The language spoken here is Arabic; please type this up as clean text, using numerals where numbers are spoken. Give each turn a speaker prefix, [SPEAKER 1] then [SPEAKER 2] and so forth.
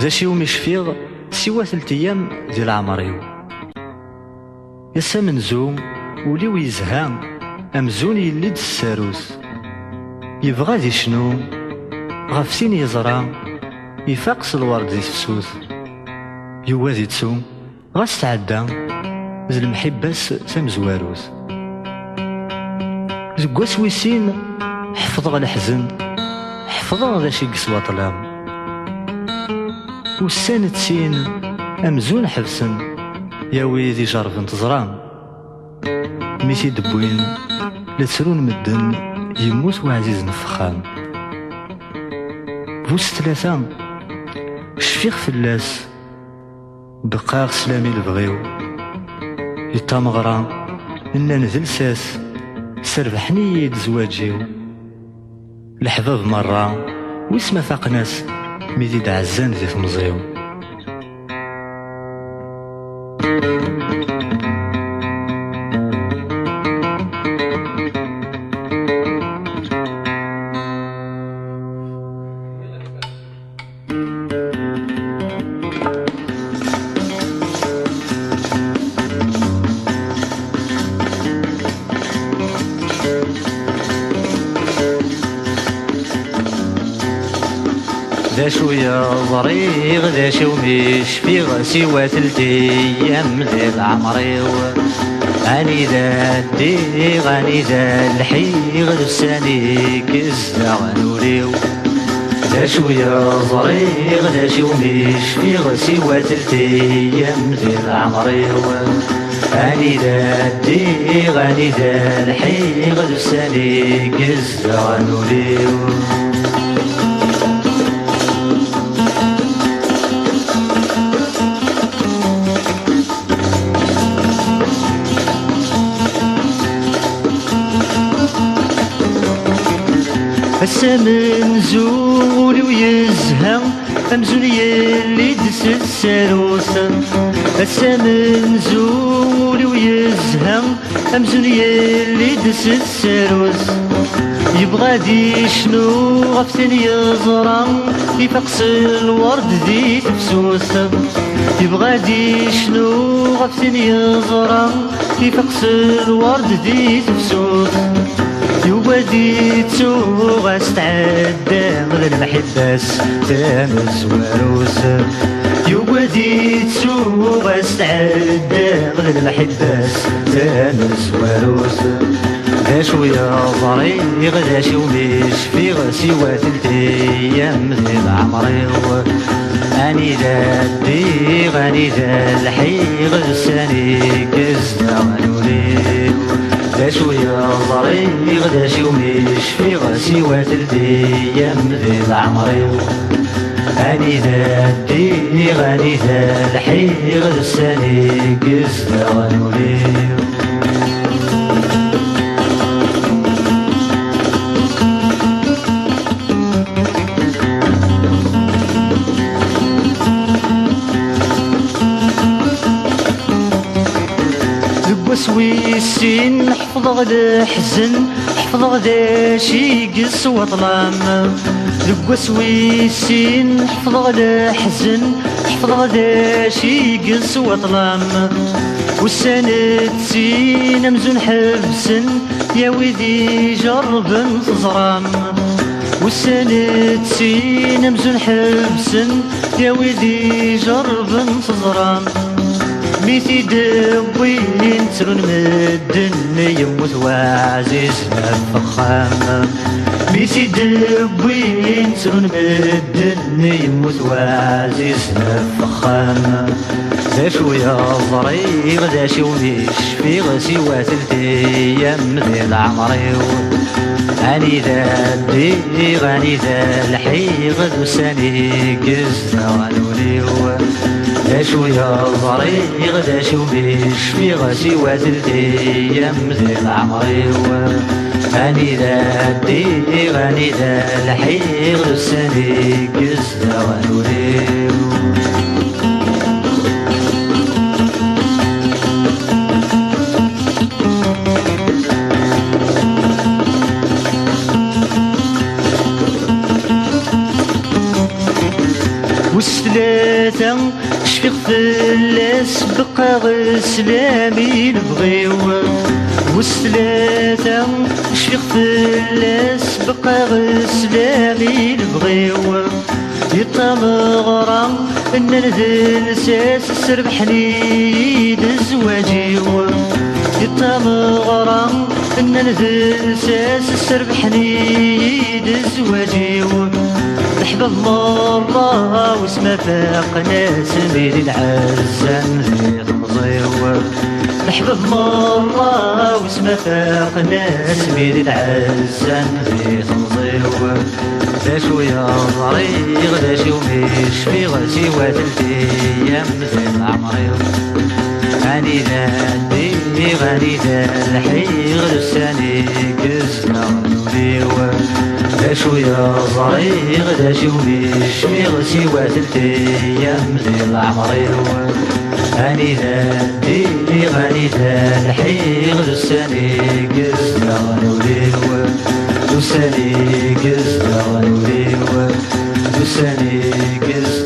[SPEAKER 1] ذا شي ومش فيغ سوا 3 أيام ديال عمريو. يسا منزوم وليو يزهام أمزون يلي د الساروس، يبغى ذي شنو غف سين يزرى يفاقس الورد ذي فسوس، يوازي تسوم غاس تعدى ذي المحباس سامزواروس. زكواس ويسين حفظ الحزن حفظ ذا شي قسوة طلام، والسنة سين أمزون حبسن يا ويدي جرب انتظرام. ميتي دبوين لتسرون مدن يموت وعزيز نفخام. بوس 3 شفيق فلاس بقاغ سلامي لبغيو، يطامغرا إنا نذل ساس سربحني يد زواجيو. الحباب مرة ويسما فاق ناس ميدي دعزان ذي تمزيو. ذا شوية ضريغ ذا شو مش فيغ سوا 3 أيام ديال عمريو. أني ذا الديغ أني ذا الحيغ لساني كزا غنوليو. ذا شوية ضريغ ذا شو مش فيغ سوا 3 أيام ديال عمريو. أني ذا الديغ أني ذا الحيغ لساني كزا غنوليو. هسا منزول ويزهى أمزون يلي دس الساروس. هسا منزول ويزهى أمزون يلي دس الساروس، يبغى دي شنو غفتن يزرى يفقس الورد ذي تفسوس. يبغى دي شنو غفتن يزرى يفقس الورد ذي تفسوس، يوادي تسوغ تعدى غير المحباس تامز وروس. يوادي تسوغ تعدى غير المحباس تامز وروس. ذا شوية ضريغ ذا شي ومش فيغ سوا 3 أيام ديال عمريو. أني ذا الديغ أني ذا الحيغ لساني كزا غنوليو. ذا شوية ضريغ ذا شي ومش فيغ سوا 3 أيام ديال عمريو. أني ذا الديغ أني ذا الحيغ لساني كزا غنوليو. ويسين حفظ غدا حزن حفظ غدا شي قسوة ظلام. ذقوس ويسين حفظ غدا حزن حفظ غدا شي قسوة ظلام. والسنة سين أمزون حبسن يا ويدي جرب تزرام. والسنة سين أمزون حبسن يا ويدي جرب تزرام. ميتي دبوين ترون مدن يموت وعزيز نفخام. ميتي دبوين ترون مدن يموت وعزيز نفخام. ذا شوية ضريغ ذا شي ومش فيغ سوا 3 أيام ديال عمريو. أني ذا الديغ أني ذا الحيغ لساني كزا غنوليو. ذا شوية ضريغ ذا شي ومش فيغ سوا 3 أيام ديال عمريو. أني ذا الديغ أني ذا الحيغ لساني كزا غنوليو. ثلاثة شفيق فلاس بقى غسلامي نبغيو والثلاثة شفيق فلاس بقى غسلامي نبغيو يطمغرا ان نذل ساس سربحني دزواجي يطمغرا ان نذل ساس سربحني دزواجي نحبب مرة واسما فاقنا سمير العزام ذي تمزيور نحبب مرة واسما فاقنا سمير العزام ذي تمزيور داشو يا ضريغ داشو مش في غسي وثلثي ايام زين عمري غني ذا غني ذا الحيغ لساني كزنا ونوليور داشو يا ضريغ داشو مش في غسي وثلثي ايام زين عمري غني ذا الحيغ لساني كزنا ونوليور لساني كزنا ونوليور لساني كزنا